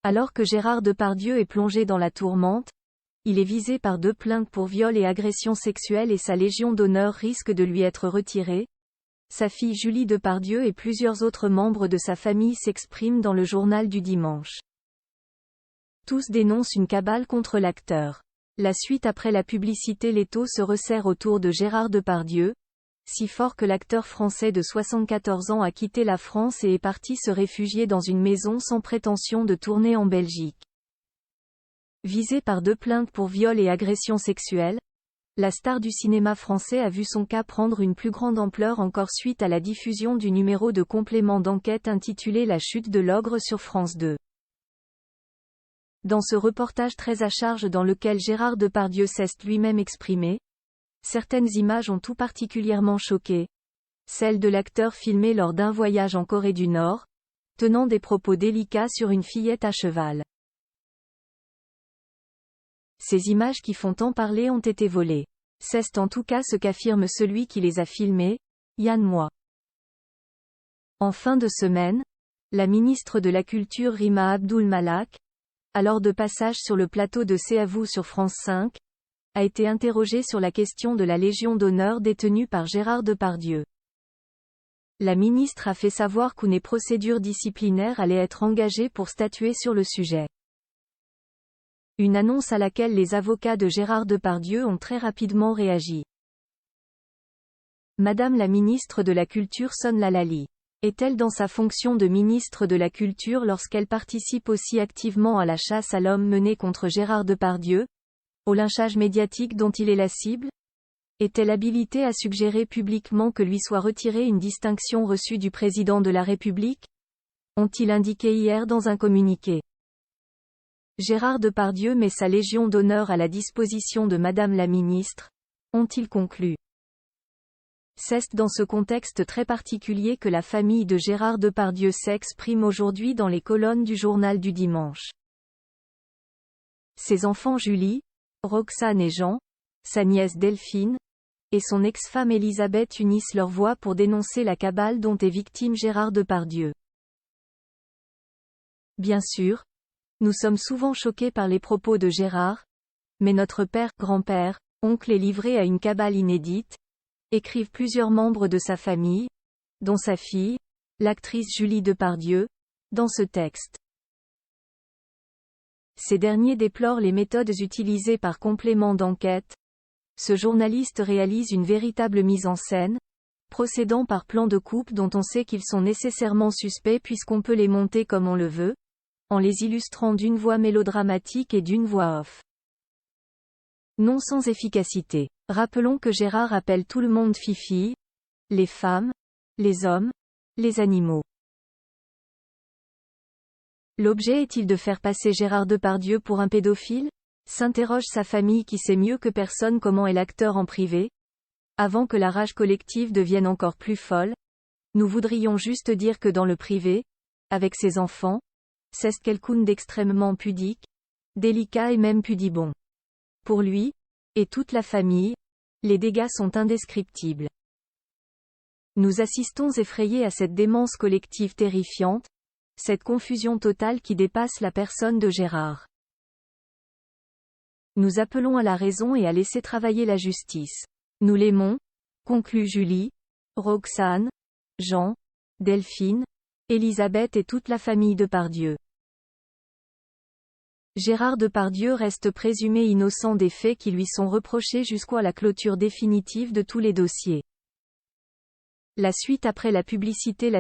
Alors que Gérard Depardieu est plongé dans la tourmente, il est visé par 2 plaintes pour viol et agression sexuelle et sa Légion d'honneur risque de lui être retirée. Sa fille Julie Depardieu et plusieurs autres membres de sa famille s'expriment dans le journal du dimanche. Tous dénoncent une cabale contre l'acteur. La suite après la publicité. L'étau se resserre autour de Gérard Depardieu, si fort que l'acteur français de 74 ans a quitté la France et est parti se réfugier dans une maison sans prétention de tourner en Belgique. Visé par 2 plaintes pour viol et agression sexuelle, la star du cinéma français a vu son cas prendre une plus grande ampleur encore suite à la diffusion du numéro de complément d'enquête intitulé La chute de l'ogre sur France 2. Dans ce reportage très à charge dans lequel Gérard Depardieu s'est lui-même exprimé, certaines images ont tout particulièrement choqué. Celle de l'acteur filmé lors d'un voyage en Corée du Nord, tenant des propos délicats sur une fillette à cheval. Ces images qui font tant parler ont été volées. C'est en tout cas ce qu'affirme celui qui les a filmées, Yann Moix. En fin de semaine, la ministre de la Culture Rima Abdul Malak, alors de passage sur le plateau de C'est à vous sur France 5, a été interrogée sur la question de la Légion d'honneur détenue par Gérard Depardieu. La ministre a fait savoir qu'une procédure disciplinaire allait être engagée pour statuer sur le sujet. Une annonce à laquelle les avocats de Gérard Depardieu ont très rapidement réagi. Madame la ministre de la Culture sonne l'halali. Est-elle dans sa fonction de ministre de la Culture lorsqu'elle participe aussi activement à la chasse à l'homme menée contre Gérard Depardieu, au lynchage médiatique dont il est la cible? Est-elle habilitée à suggérer publiquement que lui soit retirée une distinction reçue du président de la République? Ont-ils indiqué hier dans un communiqué. Gérard Depardieu met sa Légion d'honneur à la disposition de Madame la ministre, ont-ils conclu. C'est dans ce contexte très particulier que la famille de Gérard Depardieu s'exprime aujourd'hui dans les colonnes du journal du dimanche. Ses enfants Julie, Roxane et Jean, sa nièce Delphine, et son ex-femme Elisabeth unissent leurs voix pour dénoncer la cabale dont est victime Gérard Depardieu. Bien sûr, nous sommes souvent choqués par les propos de Gérard, mais notre père, grand-père, oncle est livré à une cabale inédite, écrivent plusieurs membres de sa famille, dont sa fille, l'actrice Julie Depardieu, dans ce texte. Ces derniers déplorent les méthodes utilisées par complément d'enquête. Ce journaliste réalise une véritable mise en scène, procédant par plans de coupe dont on sait qu'ils sont nécessairement suspects puisqu'on peut les monter comme on le veut, en les illustrant d'une voix mélodramatique et d'une voix off. Non sans efficacité. Rappelons que Gérard appelle tout le monde fifi, les femmes, les hommes, les animaux. L'objet est-il de faire passer Gérard Depardieu pour un pédophile? S'interroge sa famille qui sait mieux que personne comment est l'acteur en privé. Avant que la rage collective devienne encore plus folle, nous voudrions juste dire que dans le privé, avec ses enfants, c'est quelqu'un d'extrêmement pudique, délicat et même pudibond. Pour lui, et toute la famille, les dégâts sont indescriptibles. Nous assistons effrayés à cette démence collective terrifiante, cette confusion totale qui dépasse la personne de Gérard. Nous appelons à la raison et à laisser travailler la justice. Nous l'aimons, conclut Julie, Roxane, Jean, Delphine, Elisabeth et toute la famille Depardieu. Gérard Depardieu reste présumé innocent des faits qui lui sont reprochés jusqu'à la clôture définitive de tous les dossiers. La suite après la publicité.